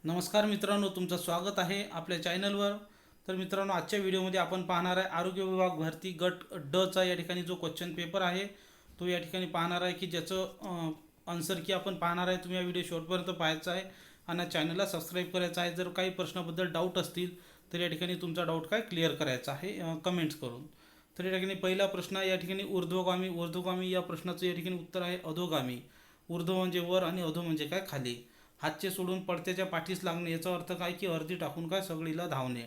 नमस्कार मित्रांनो, तुमचं स्वागत आहे आपल्या चॅनलवर. तर मित्रांनो, आजच्या व्हिडिओमध्ये आपण पाहणार आहे आरोग्य विभाग भरती गट ड चा या ठिकाणी जो क्वेश्चन पेपर आहे तो या ठिकाणी पाहणार आहे की ज्याचं आन्सर की आपण पाहणार आहे. तुम्ही या व्हिडिओ शेवटपर्यंत पाहायचा आहे आणि चॅनलला सबस्क्राईब करायचं आहे. जर काही प्रश्नाबद्दल डाऊट असतील तर या ठिकाणी तुमचा डाऊट काय क्लिअर करायचा आहे कमेंट्स करून. तर या ठिकाणी पहिला प्रश्न या ठिकाणी ऊर्ध्वगामी या प्रश्नाचं या ठिकाणी उत्तर आहे अधोगामी. ऊर्ध्व म्हणजे वर आणि अधो म्हणजे काय खाली. हातचे सोडून पडत्याच्या पाठीस लागणे याचा अर्थ काय की अर्धी टाकून काय सगळीला धावणे.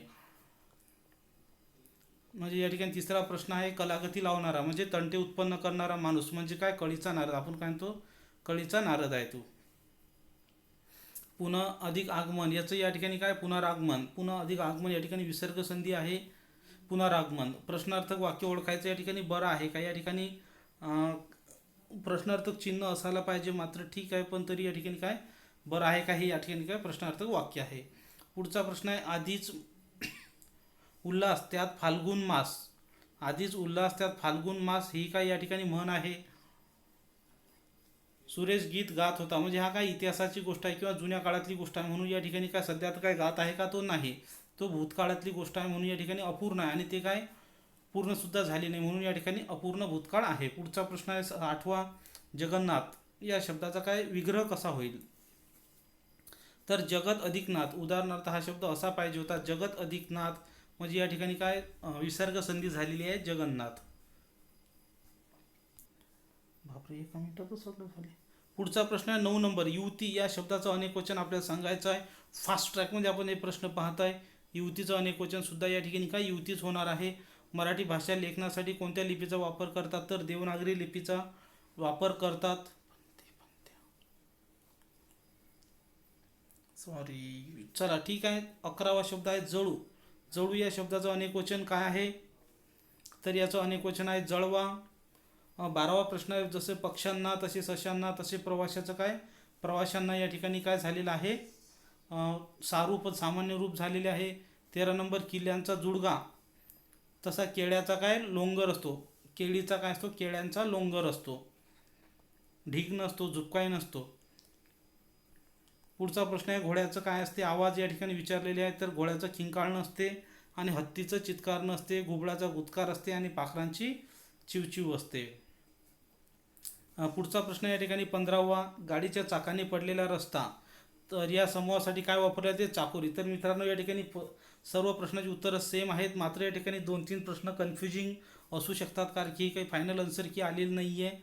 म्हणजे या ठिकाणी तिसरा प्रश्न आहे कलागती लावणारा म्हणजे तंटे उत्पन्न करणारा माणूस म्हणजे काय कळीचा नारद. आपण काय म्हणतो कळीचा नारद आहे तो. पुन्हा अधिक आगमन याचं या ठिकाणी काय पुनरागमन. पुन्हा अधिक आगमन या ठिकाणी विसर्ग संधी आहे पुनरागमन. प्रश्नार्थक वाक्य ओळखायचं या ठिकाणी बरं आहे का. या ठिकाणी प्रश्नार्थक चिन्ह असायला पाहिजे मात्र ठीक आहे, पण तरी या ठिकाणी काय बरं आहे का हे या ठिकाणी काय प्रश्नार्थक वाक्य आहे. पुढचा प्रश्न आहे आधीच उल्हास त्यात फाल्गुन मास. आधीच उल्हास त्यात फाल्गुन मास ही काय या ठिकाणी म्हण आहे. सुरेश गीत गात होता म्हणजे हा काय इतिहासाची गोष्ट आहे किंवा जुन्या काळातली गोष्ट आहे म्हणून या ठिकाणी काय सध्या काय गात आहे का तो नाही. तो भूतकाळातली गोष्ट आहे म्हणून या ठिकाणी अपूर्ण आहे आणि ते काय पूर्ण सुद्धा झाले नाही म्हणून या ठिकाणी अपूर्ण भूतकाळ आहे. पुढचा प्रश्न आहे आठवा जगन्नाथ या शब्दाचा काय विग्रह कसा होईल. तर जगत अधिक नाथ. उदाहरणार्थ हा शब्द असा पाहिजे होता जगत अधिक नाथ म्हणजे या ठिकाणी काय विसर्ग संधी झालेली आहे जगन्नाथ. बापरे, एका मिनिटात सगळं झाले. पुढचा प्रश्न आहे 9 नंबर युवती या शब्दाचं अनेक वचन आपल्याला सांगायचं आहे. फास्ट ट्रॅकमध्ये आपण हे प्रश्न पाहत आहे. युवतीचं अनेक वचन सुद्धा या ठिकाणी काय युवतीच होणार आहे. मराठी भाषा लेखनासाठी कोणत्या लिपीचा वापर करतात तर देवनागरी लिपीचा वापर करतात. सॉरी, चला ठीक आहे. 11वा शब्द आहे जळू. जळू या शब्दाचं अनेक वचन काय आहे तर याचं अनेक वचन आहे जळवा. 12वा प्रश्न आहे जसे पक्ष्यांना तसे सशांना तसे प्रवाशाचं काय प्रवाशांना या ठिकाणी काय झालेलं आहे सारूप सामान्य रूप झालेले आहे. 13 नंबर किल्ल्यांचा जुडगा तसा केळ्याचा काय लोंगर असतो. केळीचा काय असतो केळ्यांचा लोंगर असतो. ढीग नसतो झुपकाय नसतो. पुढचा प्रश्न आहे घोड्याचं काय असते आवाज या ठिकाणी विचारलेले आहे तर घोड्याचं खिंकाळ नसते आणि हत्तीचं चित्कार नसते. घुबडाचा गुदकार असते आणि पाखरांची चिवचिव असते. पुढचा प्रश्न या ठिकाणी 15वा गाडीच्या चाकाने पडलेला रस्ता. तर या समूहासाठी काय वापरले जाते चाकोरी. तर मित्रांनो या ठिकाणी सर्व प्रश्नाची उत्तरं सेम आहेत मात्र या ठिकाणी 2-3 प्रश्न कन्फ्युजिंग असू शकतात कारण की काही फायनल आन्सर की आलेलं नाही आहे.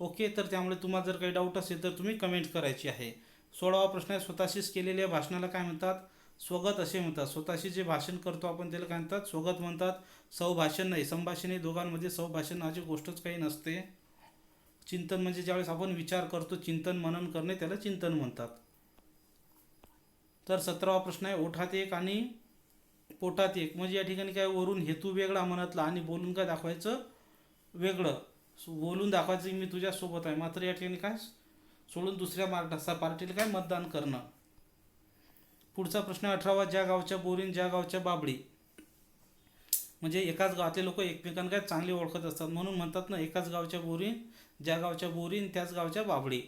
ओके, तर त्यामुळे तुम्हाला जर काही डाऊट असेल तर तुम्ही कमेंट करायची आहे. 16वा प्रश्न आहे स्वतःशीच केलेल्या भाषणाला काय म्हणतात स्वगत असे म्हणतात. स्वतःशी जे भाषण करतो आपण त्याला काय म्हणतात स्वगत म्हणतात. सौभाषण नाही. संभाषण हे दोघांमध्ये सौभाषण नावाची गोष्टच काही नसते. चिंतन म्हणजे ज्यावेळेस आपण विचार करतो चिंतन मनन करणे त्याला चिंतन म्हणतात. तर 17वा प्रश्न आहे ओठात एक आणि पोटात एक म्हणजे या ठिकाणी काय वरून हेतू वेगळा म्हणतला आणि बोलून काय दाखवायचं वेगळं. बोलून दाखवायचं मी तुझ्यासोबत आहे मात्र या ठिकाणी काय सोडून दुसऱ्या पार्टीला काय मतदान करणं. पुढचा प्रश्न 18वा ज्या गावच्या बोरीन ज्या गावच्या बाबळी म्हणजे एकाच गावातले लोक एकमेकांना काय चांगले ओळखत असतात म्हणून म्हणतात ना एकाच गावच्या बोरीन ज्या गावच्या बोरीन त्याच गावच्या बाबळी.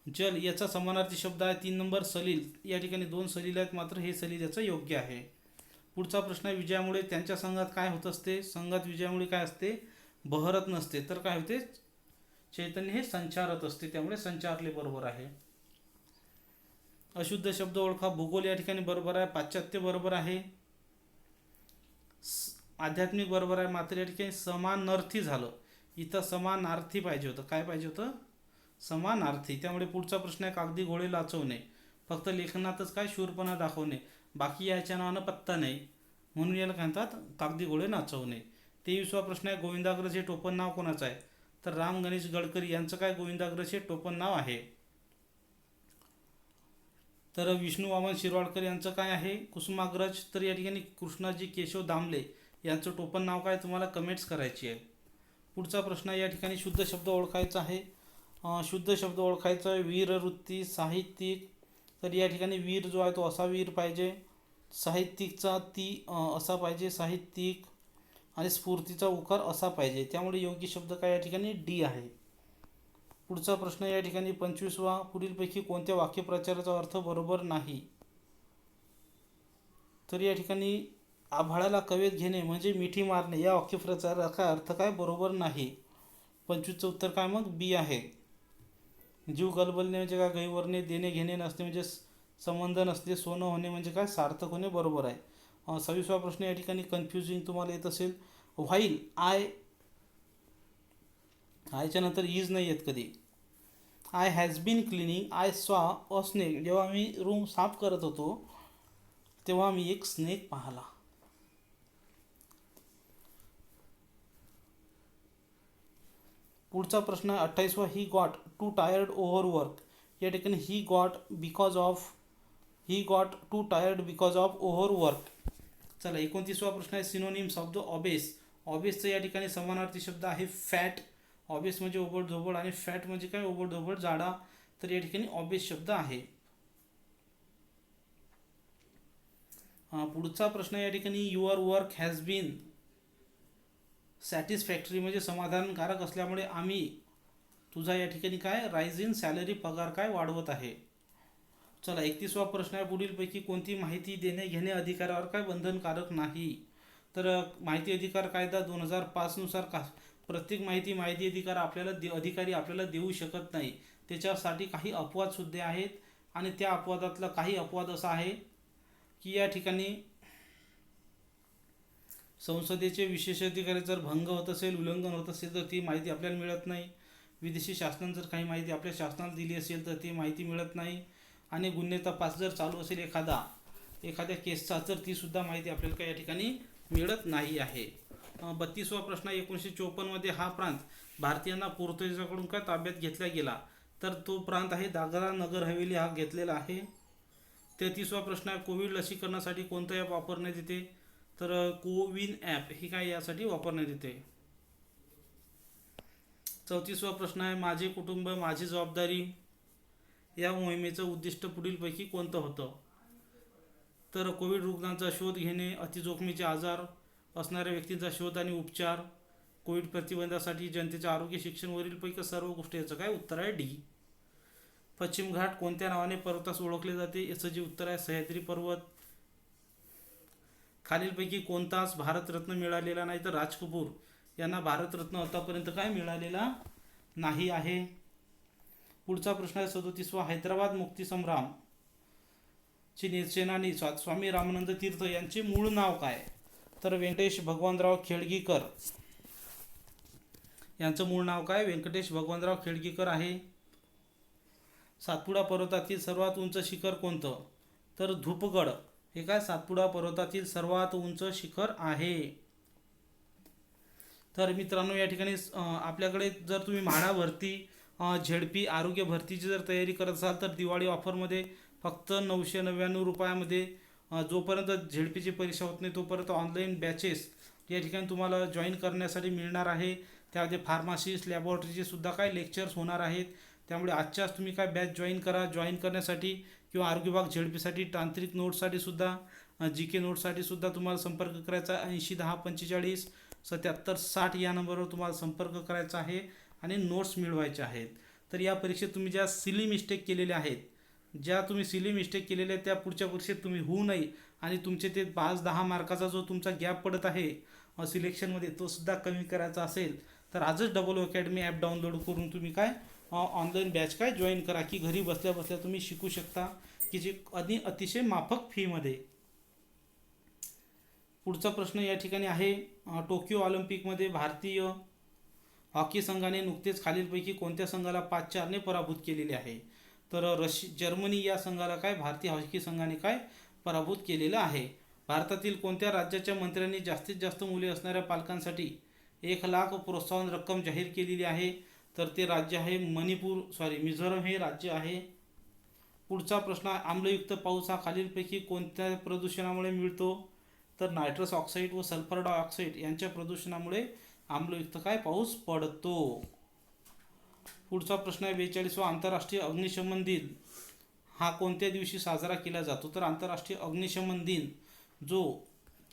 जल याचा समानार्थी शब्द आहे 3 नंबर सलील. या ठिकाणी 2 सलील आहेत मात्र हे सलील याचं योग्य आहे. पुढचा प्रश्न आहे विजयामुळे त्यांच्या संघात काय होत असते. संघात विजयामुळे काय असते बहरत नसते तर काय होते चैतन्य हे संचारत असते त्यामुळे संचारले बरोबर आहे. अशुद्ध शब्द ओळखा. भूगोल या ठिकाणी बरोबर आहे. पाश्चात्य बरोबर आहे. आध्यात्मिक बरोबर आहे मात्र या ठिकाणी समानार्थी झालं. इथं समानार्थी पाहिजे होतं. काय पाहिजे होतं समानार्थी. त्यामुळे पुढचा प्रश्न आहे कागदी घोडे नाचवणे. फक्त लेखनातच काय शूरपणा दाखवणे बाकी याच्या नावानं पत्ता नाही म्हणून याला काय म्हणतात कागदी घोडे नाचवणे. 23वा प्रश्न आहे गोविंदाग्रज हे टोपण नाव कोणाचं आहे तर राम गणेश गडकरी यांचं काय गोविंदाग्रज हे टोपण नाव आहे. तर विष्णू वामन शिरवाडकर यांचं काय आहे कुसुमाग्रज. तर या ठिकाणी कृष्णाजी केशव दामले यांचं टोपण नाव काय तुम्हाला कमेंट्स करायची आहे. पुढचा प्रश्न या ठिकाणी शुद्ध शब्द ओळखायचा आहे. शुद्ध शब्द ओळखायचा आहे वीरवृत्ती साहित्यिक. तर या ठिकाणी वीर जो आहे तो असा वीर पाहिजे. साहित्यिकचा ती असा पाहिजे साहित्यिक आणि स्फूर्तीचा उकार असा पाहिजे त्यामुळे योग्य शब्द काय या ठिकाणी डी आहे. पुढचा प्रश्न या ठिकाणी 25वा पुढीलपैकी कोणत्या वाक्यप्रचाराचा अर्थ बरोबर नाही. तर या ठिकाणी आभाळाला कवेत घेणे म्हणजे मिठी मारणे या वाक्यप्रचाराचा अर्थ काय बरोबर नाही. 25चं उत्तर काय मग बी आहे. जीव गलबलणे म्हणजे काय गैरवरणे, देणे घेणे नसणे म्हणजे संबंध नसले, सोनं होणे म्हणजे काय सार्थक होणे बरोबर आहे. 26वा प्रश्न या ठिकाणी कन्फ्युजिंग तुम्हाला येत असेल. व्हाईल आयच्या नंतर इज नाही येत कधी. I has been cleaning I saw a snake. जेव्हा मी रूम साफ करत होतो तेव्हा मी एक स्नेक पाहिला. पुढचा प्रश्न 28वा. He got to tired over work. या ठिकाणी he got to tired because of over work. चला 29वा प्रश्न आहे. Synonyms of the obese. ऑबेसचं या ठिकाणी समानार्थी शब्द आहे फॅट. ऑबेस म्हणजे ओबडधोबड आणि फॅट म्हणजे काय ओबडधोबड जाडा. तर या ठिकाणी ऑबेस शब्द आहे. पुढचा प्रश्न या ठिकाणी your work has been satisfactory म्हणजे समाधानकारक असल्यामुळे आम्ही तुझा या ठिकाणी काय राईज इन सॅलरी पगार काय वाढवत आहे. चला 31वा प्रश्न आहे. पुढीलपैकी कोणती माहिती देणे घेणे अधिकारावर काय बंधनकारक नाही. तर माहिती अधिकार कायदा 2005 नुसार प्रत्येक माहिती अधिकार अधिकारी आपल्याला देऊ शकत नाही. त्याच्यासाठी काही अपवाद सुद्धा आहेत आणि त्या अपवादातला काही अपवाद असा आहे की या ठिकाणी संसदेचे विशेषाधिकार जर भंग होत असेल, उल्लंघन होत असेल तर ती माहिती आपल्याला मिळत नाही. विदेशी शासनाने जर काही माहिती आपल्या शासनाला दिली असेल तर ती माहिती मिळत नाही. आणि गुन्हे तपास जर चालू असेल एखाद्या केसचा तर ती सुद्धा माहिती आपल्याला काही या ठिकाणी मिळत नाही आहे. 32वा प्रश्न. 1954 हा प्रांत भारतीयांना पोर्तुगीजांकडून काय ताब्यात घेतला गेला. तर तो प्रांत आहे दादरा नगर हवेली हा घेतलेला आहे. 33वा प्रश्न आहे. कोविड लसीकरणासाठी कोणतं ॲप वापरण्यात येते. तर कोविन ॲप हे काय यासाठी वापरण्यात येते. 34वा प्रश्न आहे. माझे कुटुंब माझी जबाबदारी या मोहिमेचं उद्दिष्ट पुढीलपैकी कोणतं होतं. तर कोविड रुग्णांचा शोध घेणे, अतिजोखमीचे आजार असणाऱ्या व्यक्तींचा शोध आणि उपचार, कोविड प्रतिबंधासाठी जनतेचे आरोग्य शिक्षण वरीलपैकी सर्व गोष्टी. याचं काय उत्तर आहे डी. पश्चिम घाट कोणत्या नावाने पर्वतास ओळखले जाते. याचं जे उत्तर आहे सह्याद्री पर्वत. खालीलपैकी कोणताच भारतरत्न मिळालेला नाही. तर राज कपूर यांना भारतरत्न आतापर्यंत काय मिळालेला नाही आहे. पुढचा प्रश्न आहे 37वा. हैदराबाद मुक्तीसंग्राम चे सेनानी स्वामी रामानंद तीर्थ यांचे मूळ नाव काय. तर व्यंकटेश भगवानराव खेडगीकर यांचं मूळ नाव काय व्यंकटेश भगवानराव खेडगीकर आहे. सातपुडा पर्वतातील सर्वात उंच शिखर कोणतं. तर धूपगड हे काय सातपुडा पर्वतातील सर्वात उंच शिखर आहे. तर मित्रांनो या ठिकाणी आपल्याकडे जर तुम्ही म्हाडा भरती झेडपी आरोग्य भरतीची जर तयारी करत असाल तर दिवाळी ऑफरमध्ये फक्त 999 रुपयामध्ये जोपर्यंत झेडपीची परीक्षा होत नाही तोपर्यंत ऑनलाईन बॅचेस या ठिकाणी तुम्हाला जॉईन करण्यासाठी मिळणार आहे. त्यामध्ये फार्मासिस्ट लॅबॉरेटरीचे सुद्धा काय लेक्चर्स होणार आहेत. त्यामुळे आजच्याच तुम्ही काय बॅच जॉईन करा. जॉईन करण्यासाठी किंवा आरोग्य विभाग झेडपीसाठी तांत्रिक नोट्ससाठी सुद्धा जी के नोट्ससाठी सुद्धा तुम्हाला संपर्क करायचा 80 10 45 77 60 या नंबरवर तुम्हाला संपर्क करायचा आहे आणि नोट्स मिळवायचे आहेत. तर या परीक्षेत तुम्ही ज्या सिली मिस्टेक केलेल्या आहेत त्या पुढच्या परीक्षेत तुम्ही होऊ नये आणि तुमचे ते 5-10 मार्काचा जो तुमचा गॅप पडत आहे सिलेक्शनमध्ये तो सुद्धा कमी करायचा असेल तर आजच डबल अकॅडमी ॲप डाउनलोड करून तुम्ही काय ऑनलाईन बॅच काय जॉईन करा की घरी बसल्या बसल्या तुम्ही शिकू शकता की जे अतिशय माफक फीमध्ये. पुढचा प्रश्न या ठिकाणी आहे. टोकियो ऑलिम्पिकमध्ये भारतीय हॉकी संघाने नुकतेच खालीलपैकी कोणत्या संघाला 5-4 ने पराभूत केलेले आहे. तर जर्मनी या संघाला काय भारतीय हॉकी संघाने काय पराभूत केलेलं आहे. भारतातील कोणत्या राज्याच्या मंत्र्यांनी जास्तीत जास्त मुले असणाऱ्या पालकांसाठी 1,00,000 प्रोत्साहन रक्कम जाहीर केलेली आहे. तर ते राज्य आहे मिझोरम हे राज्य आहे. पुढचा प्रश्न आम्लयुक्त पाऊस हा खालीलपैकी कोणत्या प्रदूषणामुळे मिळतो. तर नायट्रस ऑक्साईड व सल्फर डायऑक्साईड यांच्या प्रदूषणामुळे आम्लयुक्त काय पाऊस पडतो. पुढचा प्रश्न आहे 42वा. आंतरराष्ट्रीय अग्निशमन दिन हा कोणत्या दिवशी साजरा केला जातो. तर आंतरराष्ट्रीय अग्निशमन दिन जो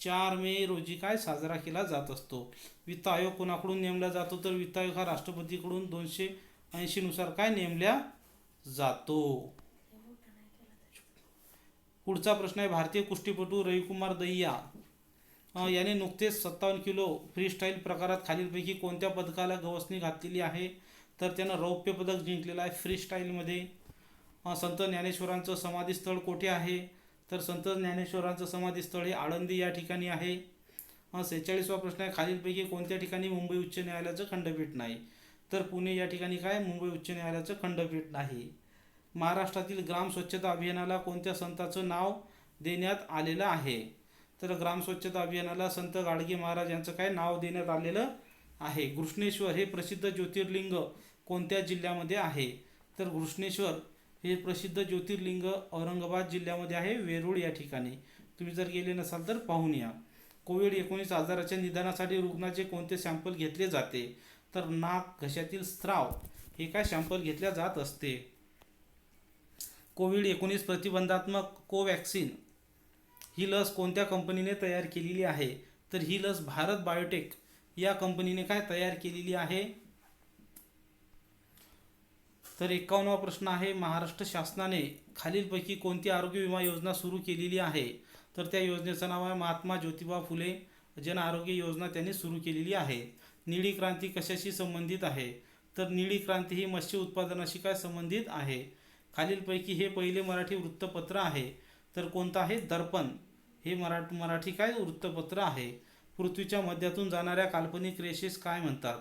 4 मे रोजी काय साजरा केला जात असतो. वित्त आयोग कोणाकडून नेमला जातो. तर वित्त आयोग हा राष्ट्रपतीकडून 280 नुसार काय नेमल्या जातो. पुढचा प्रश्न आहे भारतीय कुस्तीपटू रविकुमार दहिया याने नुकतेच 57 किलो फ्रीस्टाईल प्रकारात खालीलपैकी कोणत्या पदकाला गवसणी घातलेली आहे? तर त्यानं रौप्य पदक जिंकलेलं आहे फ्रीस्टाईलमध्ये. संत ज्ञानेश्वरांचं समाधीस्थळ कोठे आहे? तर संत ज्ञानेश्वरांचं समाधीस्थळ हे आळंदी या ठिकाणी आहे. 46वा प्रश्न आहे खालीलपैकी कोणत्या ठिकाणी मुंबई उच्च न्यायालयाचं खंडपीठ नाही? तर पुणे या ठिकाणी काय मुंबई उच्च न्यायालयाचं खंडपीठ नाही. महाराष्ट्रातील ग्राम स्वच्छता अभियानाला कोणत्या संतांचं नाव देण्यात आलेलं आहे? तर ग्राम स्वच्छता अभियानाला संत गाडगे महाराज यांचं काय नाव देण्यात आलेलं आहे. घृष्णेश्वर हे प्रसिद्ध ज्योतिर्लिंग कोणत्या जिल्ह्यामध्ये आहे? तर घृष्णेश्वर हे प्रसिद्ध ज्योतिर्लिंग औरंगाबाद जिल्ह्यामध्ये आहे, वेरूळ या ठिकाणी. तुम्ही जर गेले नसाल तर पाहून या. कोविड-19 आजाराच्या निदानासाठी रुग्णाचे कोणते सॅम्पल घेतले जाते? तर नाक, घशातील स्राव हे काय सॅम्पल घेतल्या जात असते. कोविड-19 प्रतिबंधात्मक कोवॅक्सिन ही लस कोणत्या कंपनीने तयार केलेली आहे? तर ही लस भारत बायोटेक या कंपनीने काय तयार केलेली आहे? तर 51वा प्रश्न आहे महाराष्ट्र शासनाने खालीलपैकी कोणती आरोग्य विमा योजना सुरू केलेली आहे? तर त्या योजनेचं नाव आहे महात्मा ज्योतिबा फुले जन आरोग्य योजना त्यांनी सुरू केलेली आहे. निळी क्रांती कशाशी संबंधित आहे? तर निळी क्रांती ही मत्स्य उत्पादनाशी काय संबंधित आहे? खालीलपैकी हे पहिले मराठी वृत्तपत्र आहे. तर कोणतं आहे? दर्पण हे मराठी काय वृत्तपत्र आहे. पृथ्वीच्या मध्यातून जाणाऱ्या काल्पनिक रेषेस काय म्हणतात?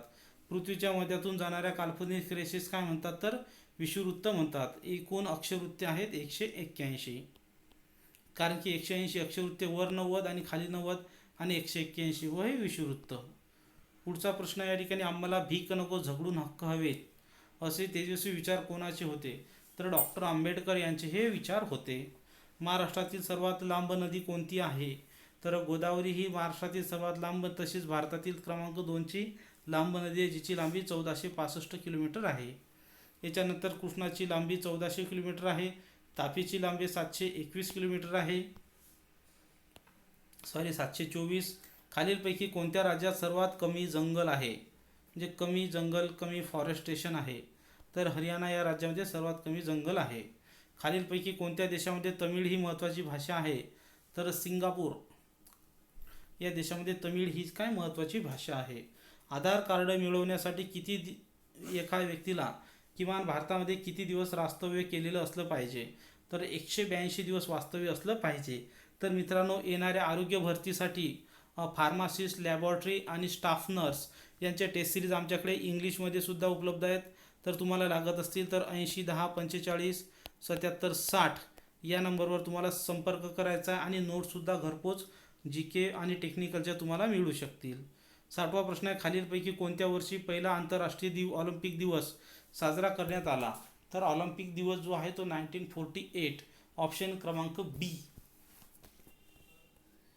पृथ्वीच्या मध्यातून जाणाऱ्या काल्पनिक रेषेस काय म्हणतात? तर विषुववृत्त म्हणतात. एकूण अक्षवृत्ते आहेत 181, कारण की 180 अक्षवृत्ते वर 90 आणि खाली 90 आणि 181 व हे विषुववृत्त. पुढचा प्रश्न या ठिकाणी आम्हाला भीक नको झगडून हक्क हवेत असे तेजस्वी विचार कोणाचे होते? तर डॉक्टर आंबेडकर यांचे हे विचार होते. महाराष्ट्रातील सर्वात लांब नदी कोणती आहे? तर गोदावरी ही महाराष्ट्रातील सर्वात लांब तसेच भारतातील क्रमांक 2ची लांब नदी आहे, जिची लांबी 1465 किलोमीटर आहे. याच्यानंतर कृष्णाची लांबी 1400 किलोमीटर आहे. तापीची लांबी 721 किलोमीटर आहे, 724. खालीलपैकी कोणत्या राज्यात सर्वात कमी जंगल आहे? म्हणजे कमी जंगल, कमी फॉरेस्टेशन आहे? तर हरियाणा या राज्यामध्ये सर्वात कमी जंगल आहे. खालीलपैकी कोणत्या देशामध्ये तमिळ ही महत्त्वाची भाषा आहे? तर सिंगापूर या देशामध्ये तमिळ ही काय महत्त्वाची भाषा आहे. आधार कार्ड मिळवण्यासाठी एका व्यक्तीला किमान भारतामध्ये किती दिवस वास्तव्य केलेलं असलं पाहिजे? तर 182 दिवस वास्तव्य असलं पाहिजे. तर मित्रांनो, येणाऱ्या आरोग्य भरतीसाठी फार्मासिस्ट, लॅबॉरेटरी आणि स्टाफ नर्स यांच्या टेस्ट सिरीज आमच्याकडे इंग्लिशमध्ये सुद्धा उपलब्ध आहेत. तर तुम्हाला लागत असतील तर 80 10 45 77 60 या नंबरवर तुम्हाला संपर्क करायचा आहे आणि नोट्ससुद्धा घरपोच GK आणि टेक्निकलच्या तुम्हाला मिळू शकतील. 60वा प्रश्न आहे खालीलपैकी कोणत्या वर्षी पहिला आंतरराष्ट्रीय ऑलिम्पिक दिवस साजरा करण्यात आला? तर ऑलिम्पिक दिवस जो आहे तो 1948 ऑप्शन क्रमांक B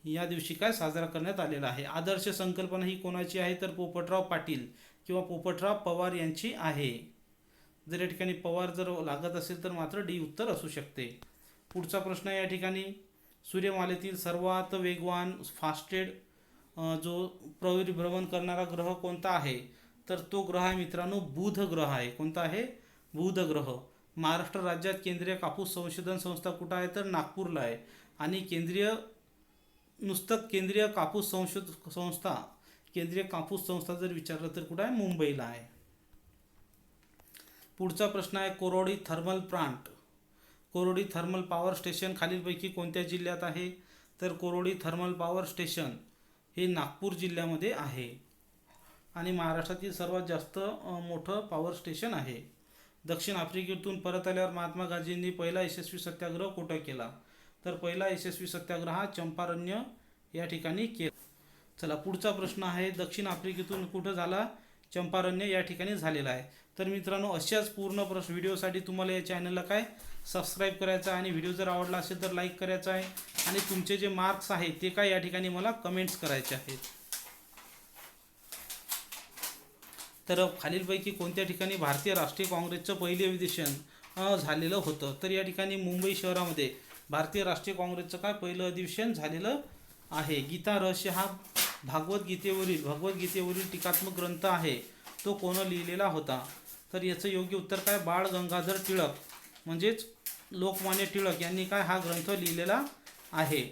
या दिवशी काय साजरा करण्यात आलेला आहे. आदर्श संकल्पना ही कोणाची आहे? तर पोपटराव पाटील किंवा पोपटराव पवार यांची आहे. जर या ठिकाणी पवार जर लागत असेल तर मात्र D उत्तर असू शकते. पुढचा प्रश्न या ठिकाणी सूर्यमालेतील सर्वात वेगवान फास्टेड जो परिभ्रमण करणारा ग्रह कोणता आहे? तर तो ग्रह आहे मित्रांनो बुध ग्रह आहे. कोणता आहे? बुध ग्रह. महाराष्ट्र राज्यात केंद्रीय कापूस संशोधन संस्था कुठं आहे? तर नागपूरला आहे. आणि केंद्रीय कापूस संस्था जर विचारलं तर कुठं आहे? मुंबईला आहे. पुढचा प्रश्न आहे कोरोडी थर्मल पॉवर स्टेशन खालीलपैकी कोणत्या जिल्ह्यात आहे? तर कोरोडी थर्मल पॉवर स्टेशन हे नागपूर जिल्ह्यामध्ये आहे आणि महाराष्ट्रातील सर्वात जास्त मोठं पॉवर स्टेशन आहे. दक्षिण आफ्रिकेतून परत आल्यावर महात्मा गांधींनी पहिला यशस्वी सत्याग्रह कुठं केला? तर पहिला यशस्वी सत्याग्रह हा चंपारण्य या ठिकाणी केला. चला पुढचा प्रश्न आहे दक्षिण आफ्रिकेतून कुठं झाला? चंपारण्य या ठिकाणी झालेला आहे. तर मित्रांनो, अशाच पूर्ण प्रश्न व्हिडिओसाठी तुम्हाला या चॅनलला काय सबस्क्राईब करायचं आहे आणि व्हिडिओ जर आवडला असेल तर लाईक करायचा आहे आणि तुमचे जे मार्क्स आहेत ते काय या ठिकाणी मला कमेंट्स करायचे आहेत. तर खालीलपैकी कोणत्या ठिकाणी भारतीय राष्ट्रीय काँग्रेसचं पहिले अधिवेशन झालेलं होतं? तर या ठिकाणी मुंबई शहरामध्ये भारतीय राष्ट्रीय काँग्रेसचं काय पहिलं अधिवेशन झालेलं आहे. गीता रहस्य हा भगवद्गीतेवरील टीकात्मक ग्रंथ आहे, तो कोण लिहिलेला होता? तर याचं योग्य उत्तर काय? बाळ गंगाधर टिळक म्हणजेच लोकमान्य टिळक यांनी काय हा ग्रंथ लिहिलेला आहे?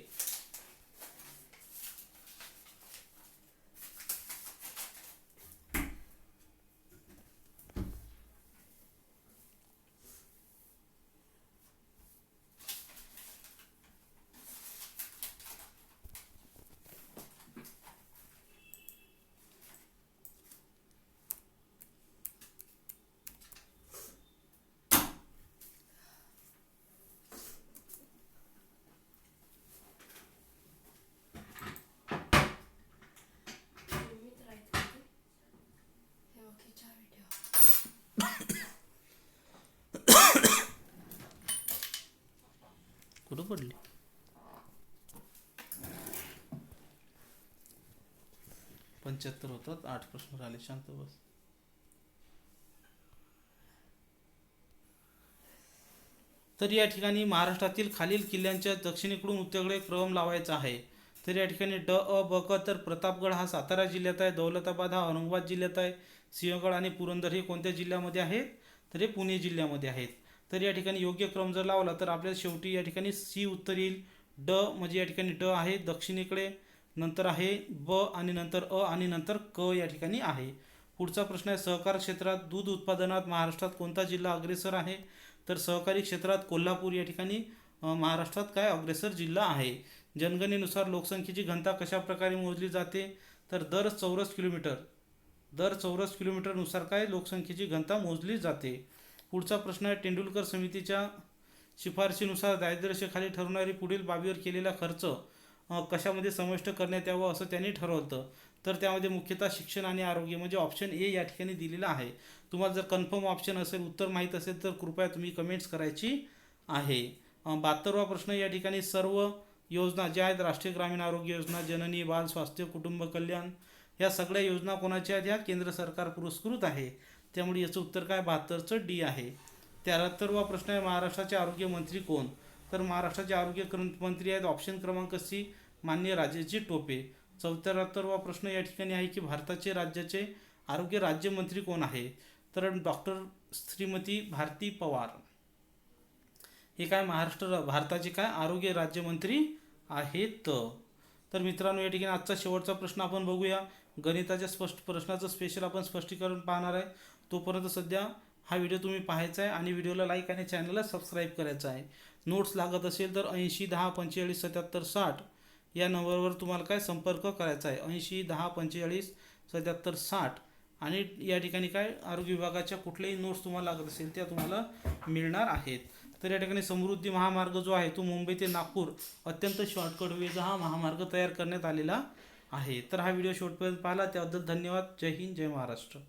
कुठं पडली? 75 होतात, 8 प्रश्न राहिले. शांत बस. तर या ठिकाणी महाराष्ट्रातील खालील किल्ल्यांच्या दक्षिणेकडून उत्तरेकडे क्रम लावायचा आहे. तर या ठिकाणी ड अ ब क. तर प्रतापगड हा सातारा जिल्ह्यात आहे, दौलताबाद हा औरंगाबाद जिल्ह्यात आहे, सिंहगड आणि पुरंदर हे कोणत्या जिल्ह्यामध्ये आहेत? तर हे पुणे जिल्ह्यामध्ये आहेत. तर या ठिकाणी योग्य क्रम जर लावला तर आपल्याला शेवटी या ठिकाणी सी उत्तर येईल. ड म्हणजे या ठिकाणी ड आहे दक्षिणेकडे, नंतर आहे ब आणि नंतर अ आणि नंतर क या ठिकाणी आहे. पुढचा प्रश्न आहे, सहकार क्षेत्रात दूध उत्पादनात महाराष्ट्रात कोणता जिल्हा अग्रेसर आहे? तर सहकारी क्षेत्रात कोल्हापूर या ठिकाणी महाराष्ट्रात काय अग्रेसर जिल्हा आहे. जनगणनेनुसार लोकसंख्येची घनता कशा प्रकारे मोजली जाते? तर दर चौरस किलोमीटरनुसार काय लोकसंख्येची घनता मोजली जाते. पुढचा प्रश्न आहे, तेंडुलकर समितीच्या शिफारशीनुसार दारिद्र्यरेषेखाली ठरवणारी पुढील बाबीवर केलेला खर्च कशामध्ये समाविष्ट करण्यात यावं असं त्यांनी ठरवलं? तर त्यामध्ये मुख्यतः शिक्षण आणि आरोग्य म्हणजे ऑप्शन ए या ठिकाणी दिलेला आहे. तुम्हाला जर कन्फर्म ऑप्शन असेल, उत्तर माहीत असेल तर कृपया तुम्ही कमेंट्स करायची आहे. 72वा प्रश्न, या ठिकाणी सर्व योजना ज्या आहेत राष्ट्रीय ग्रामीण आरोग्य योजना, जननी बाल स्वास्थ्य कुटुंब कल्याण, या सगळ्या योजना कोणाच्या आहेत? ह्या केंद्र सरकार पुरस्कृत आहे. त्यामुळे याचं उत्तर काय? 72चं डी आहे. 73वा प्रश्न आहे, महाराष्ट्राचे आरोग्य मंत्री कोण? तर महाराष्ट्राचे आरोग्य मंत्री आहेत ऑप्शन क्रमांक सी माननीय राजेशजी टोपे. 74वा प्रश्न या ठिकाणी आहे की भारताचे राज्याचे आरोग्य राज्यमंत्री कोण आहे? तर डॉक्टर श्रीमती भारती पवार हे काय भारताचे काय आरोग्य राज्यमंत्री आहेत. तर मित्रांनो, या ठिकाणी आजचा शेवटचा प्रश्न आपण बघूया. गणिताच्या प्रश्नाचं स्पेशल आपण स्पष्टीकरण पाहणार आहे. तोपर्यंत सध्या हा व्हिडिओ तुम्ही पाहायचा आहे आणि व्हिडिओला लाईक आणि चॅनलला सबस्क्राईब करायचं आहे. नोट्स लागत असेल तर 80 10 45 77 60 या नंबरवर तुम्हाला काय संपर्क करायचा आहे. 80 10 45 77 60. आणि या ठिकाणी काय आरोग्य विभागाच्या कुठल्याही नोट्स तुम्हाला लागत असेल त्या तुम्हाला मिळणार आहेत. तर या ठिकाणी समृद्धी महामार्ग जो आहे तो मुंबई ते नागपूर अत्यंत शॉर्टकट वेचा हा महामार्ग तयार करण्यात आलेला आहे. तर हा व्हिडिओ शेवटपर्यंत पाहिला त्याबद्दल धन्यवाद. जय हिंद, जय महाराष्ट्र.